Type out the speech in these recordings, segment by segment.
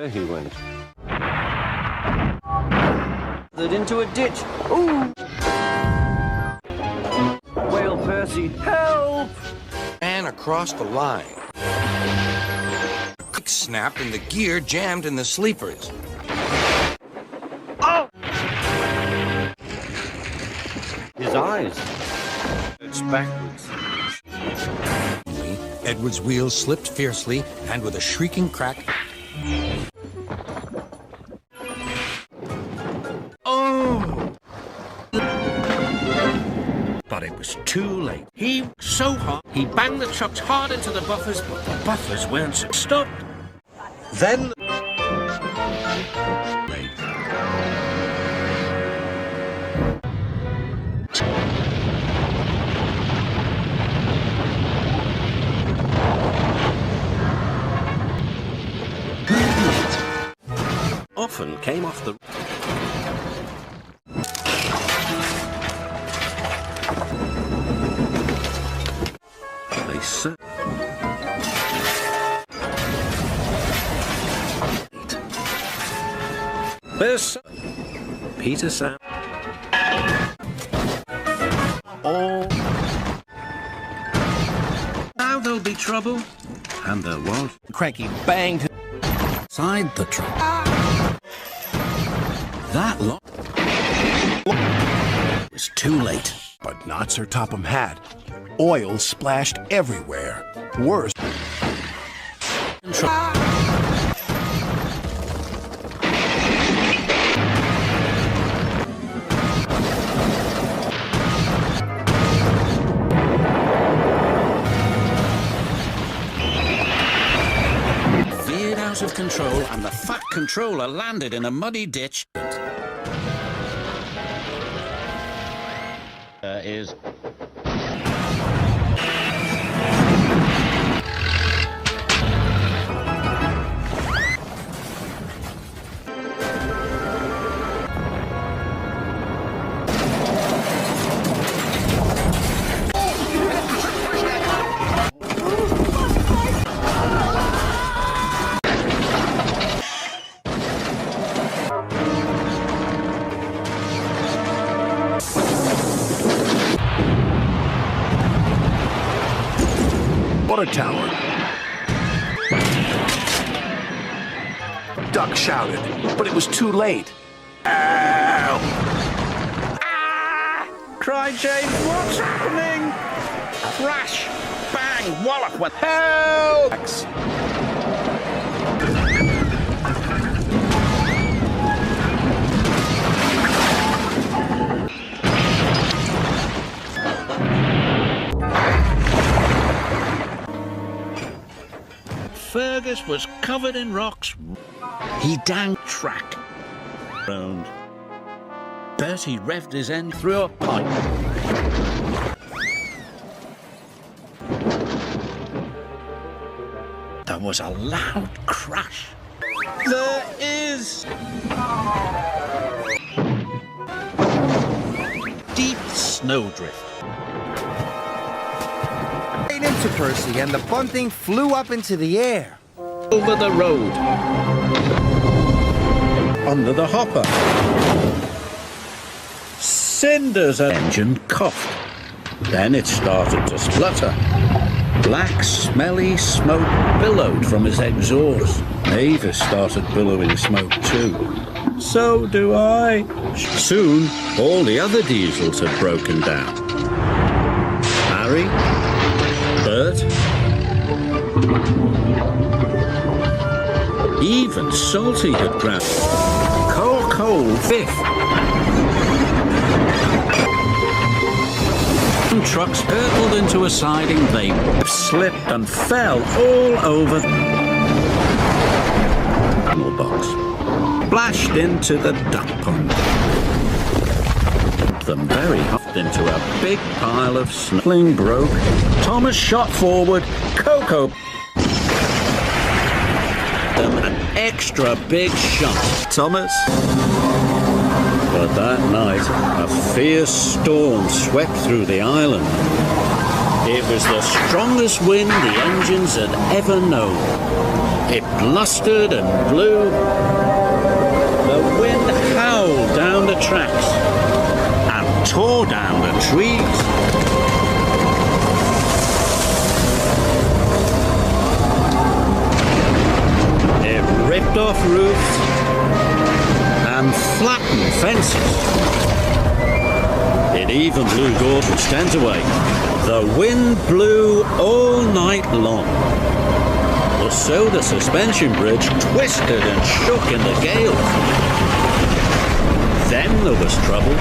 There he went. That into a ditch. Ooh! Whale Percy, help! And across the line. Quick snap and the gear jammed in the sleepers. Oh! His eyes. It's backwards. Edward's wheels slipped fiercely, and with a shrieking crack... Oh! But it was too late. He so hard, he banged the trucks hard into the buffers, but the buffers weren't stopped. Then... Often came off the... They said... There's... Peter Sam... Oh... Now there'll be trouble. And there was. Cranky banged Side the truck. That lot was too late. But not Sir Topham Hatt. Oil splashed everywhere. Worse. Veered out of control, and the fat controller landed in a muddy ditch. Is Water tower. Duck shouted, but it was too late. Ow! ah! Cried James. What's happening? Crash! Bang! Wallop! With help! Fergus was covered in rocks. He down track. Round. Bertie revved his end through a pipe. There was a loud crash. There is deep snowdrift. Into Percy, and the bunting flew up into the air. Over the road. Under the hopper. Cinder's engine coughed. Then it started to splutter. Black, smelly smoke billowed from his exhaust. Mavis started billowing smoke too. So do I. Soon, all the other diesels had broken down. Harry, Bert, even Salty had grabbed cold fifth. Trucks hurtled into a siding, they slipped and fell all over the box, splashed into the duck pond. Them very hot into a big pile of snow. Sling broke. Thomas shot forward. Coco. Them an extra big shot. Thomas. But that night, a fierce storm swept through the island. It was the strongest wind the engines had ever known. It blustered and blew. The wind howled down the tracks and tore down the trees. It ripped off roofs and flattened fences. It even blew Gordon's tent away. The wind blew all night long. So the suspension bridge twisted and shook in the gale. Then there was trouble.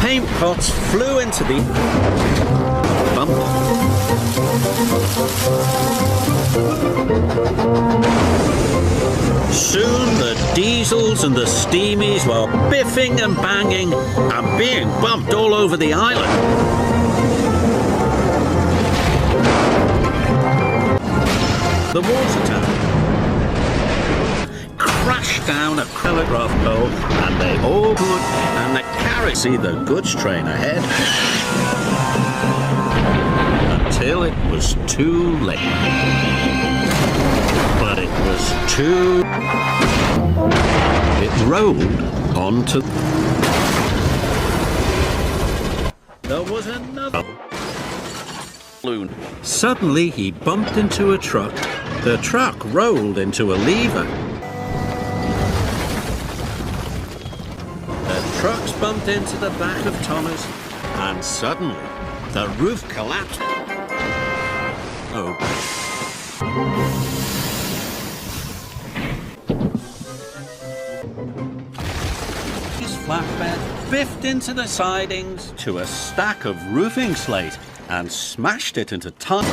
Paint pots flew into the bump. Soon the diesels and the steamies were biffing and banging and being bumped all over the island. The water tower crashed down a telegraph pole and they all could, and the carriage see the goods train ahead until it was too late. But it was too... It rolled onto... There was another balloon. Suddenly he bumped into a truck. The truck rolled into a lever. The trucks bumped into the back of Thomas, and suddenly the roof collapsed. Oh. His flatbed biffed into the sidings to a stack of roofing slate and smashed it into tons.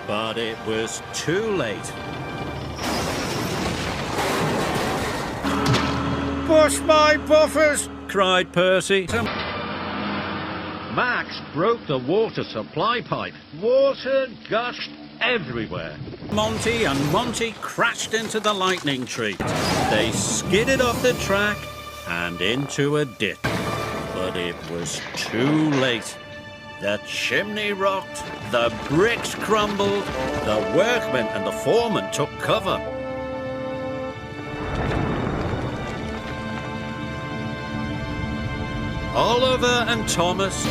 But it was too late. Push my buffers! Cried Percy. Max broke the water supply pipe. Water gushed everywhere. Monty and Monty crashed into the lightning tree. They skidded off the track and into a ditch. But it was too late. The chimney rocked, the bricks crumbled, the workmen and the foreman took cover. Oliver and Thomas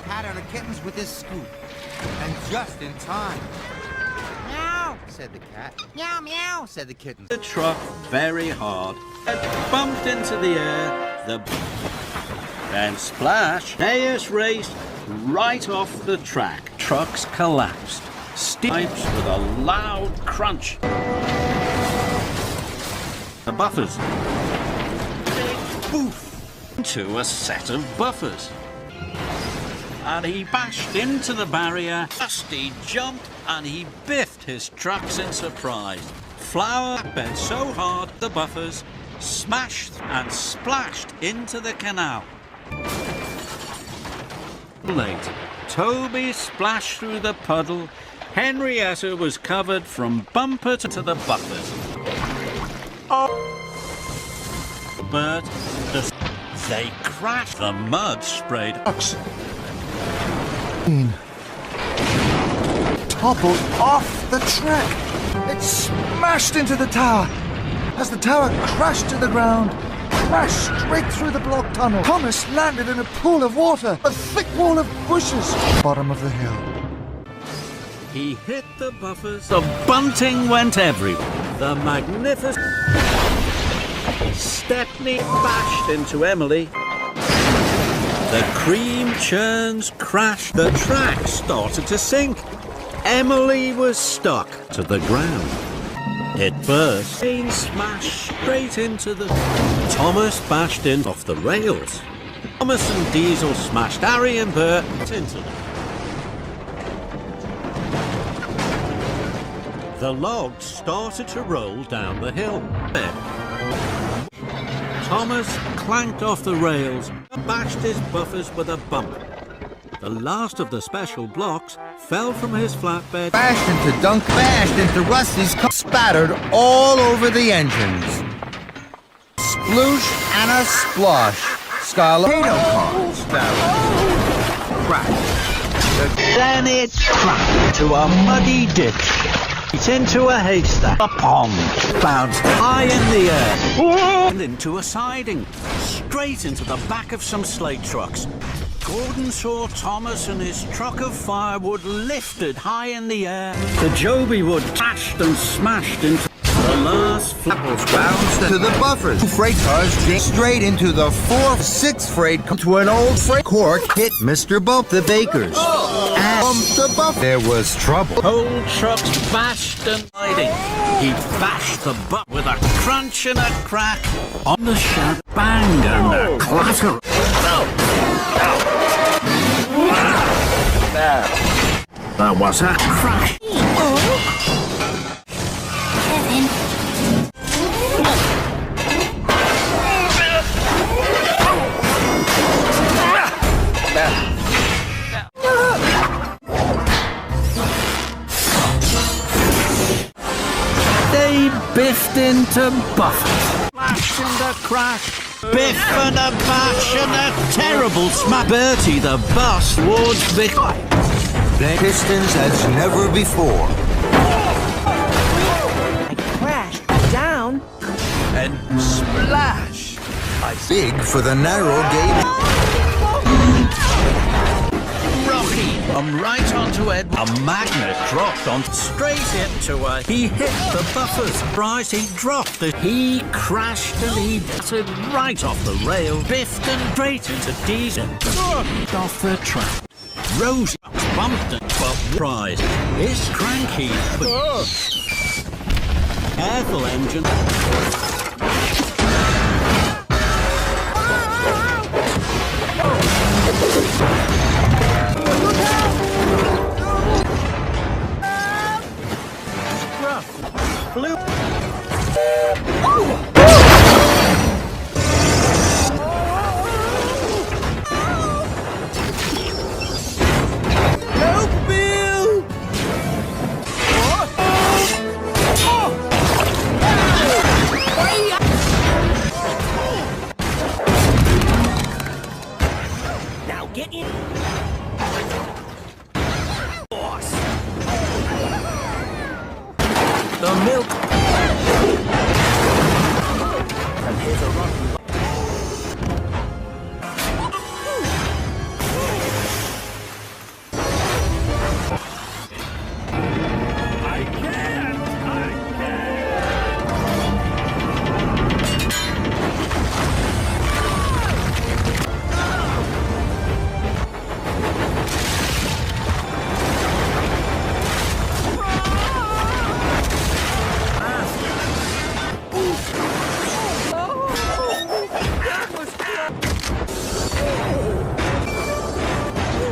Pat out the kittens with his scoop. And just in time. Meow, said the cat. Meow, meow, said the kitten. the truck very hard. It bumped into the air. Then splash, Deus raced right off the track. Trucks collapsed. Pipes with a loud crunch. The buffers. Big boof into a set of buffers. And he bashed into the barrier. Dusty jumped and he biffed his trucks in surprise. Flour bent so hard the buffers smashed and splashed into the canal. Late. Toby splashed through the puddle. Henrietta was covered from bumper to the buffers. But they crashed. The mud sprayed. Toppled off the track. It smashed into the tower. As the tower crashed to the ground, crashed straight through the block tunnel. Thomas landed in a pool of water, a thick wall of bushes, bottom of the hill. He hit the buffers. The bunting went everywhere. The magnificent Stepney bashed into Emily. The cream churns crashed. The track started to sink. Emily was stuck to the ground. It burst. Train smashed straight into the... Thomas bashed in off the rails. Thomas and Diesel smashed Harry and Bert into them. The logs started to roll down the hill. Thomas clanked off the rails, bashed his buffers with a bump. The last of the special blocks fell from his flatbed. Bashed into Dunk, bashed into Rusty's car, spattered all over the engines. Sploosh and a splosh. Scarlet potato car spattered. Crash. Then it cracked to a muddy ditch. It's into a haystack. A pond bounced high in the air and into a siding, straight into the back of some slate trucks. Gordon saw Thomas and his truck of firewood lifted high in the air. The Joby wood crashed and smashed into the last Apples bounced to the buffers. Two freight cars jammed straight into the 4th-6th freight car to an old freight. Cork hit Mr. Bump the Bakers. And bumped the buff. There was trouble. whole trucks bashed and sliding. He bashed the butt with a crunch and a crack on the shaft. Bang and a clatter. There was a crash. They biffed into Buffett. Flash and a crash. Biff and a bash and a terrible smack. Bertie the bus towards Vic. Pistons as never before. Crashed down. And splash! Big for the narrow gauge. Rocky, right onto Ed. A magnet dropped on straight into her. He hit the buffers. Surprised he dropped the. He crashed and he battered right off the rail. Biffed and straight into diesel. Off the track. Rose bumped and surprised. It's cranky. Careful, engine. The milk. And here's a rotten.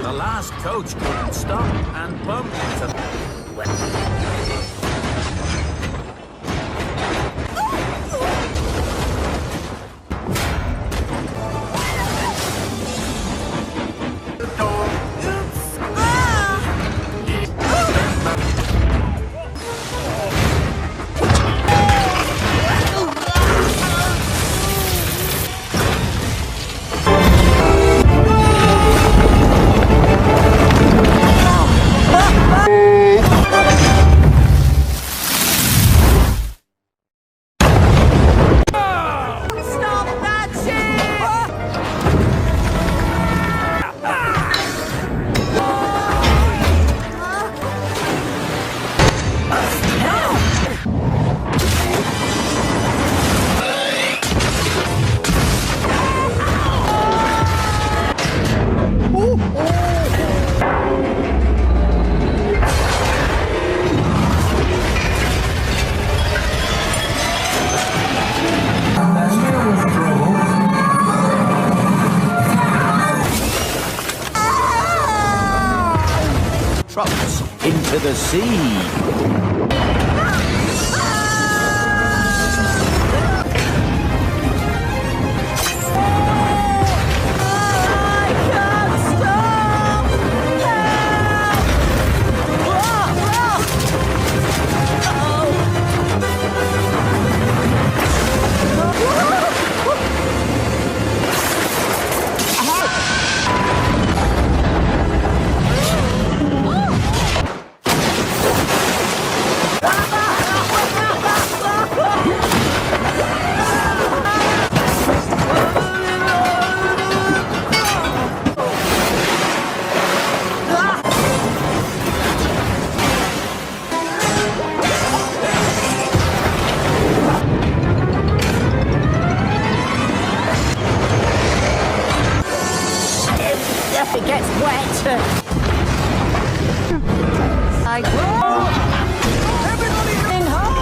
The last coach couldn't stop and bumped into. Trucks into the sea. wet. Everybody in home.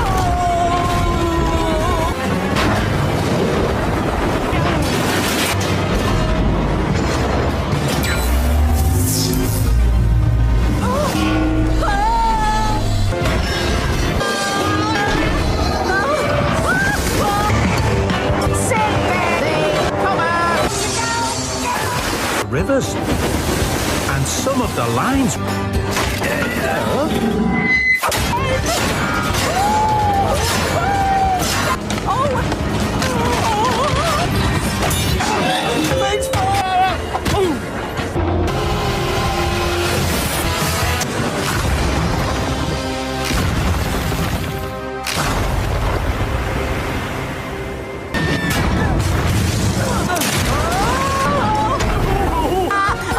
Rivers and some of the lines.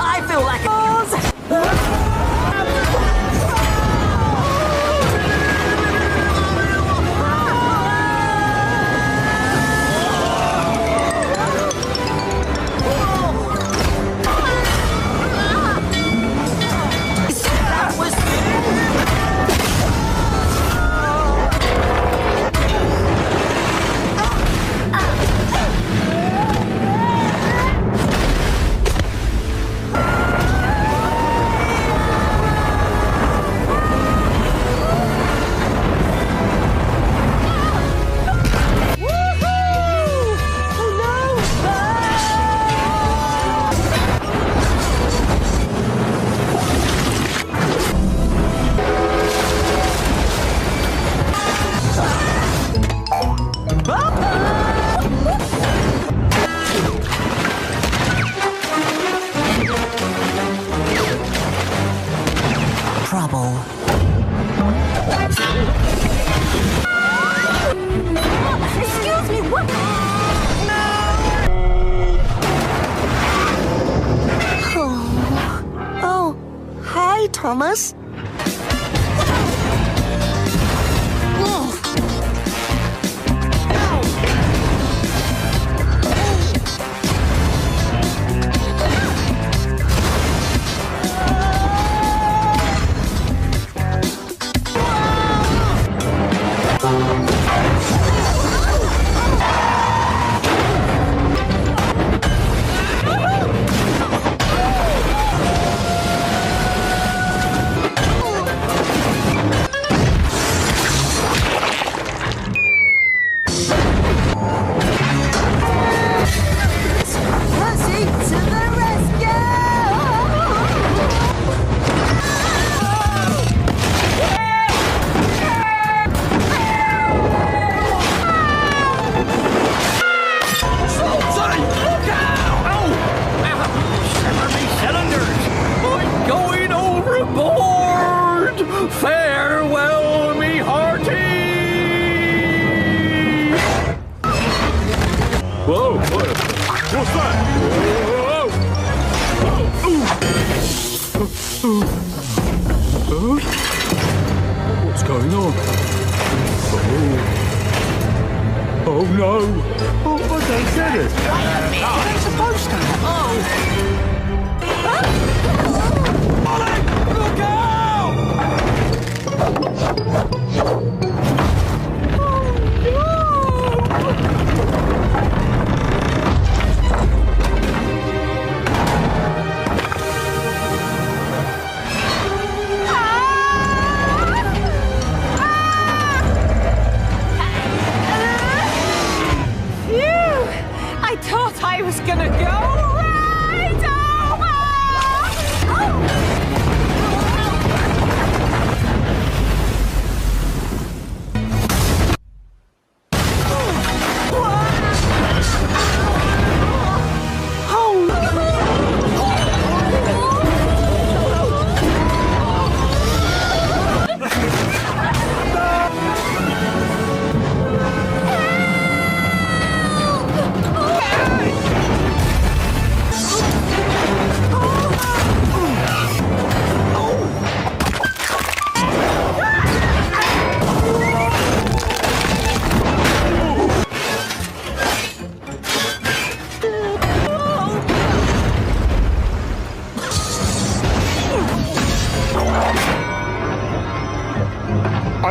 I feel like a trouble. Excuse me, what? Oh, hi, Thomas. Farewell, me hearty! Whoa, what's that? What's going on? Oh no! Oh, but they did it! They're supposed to. Look out! Phew! I thought I was gonna go right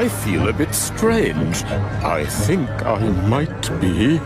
I feel a bit strange. I think I might be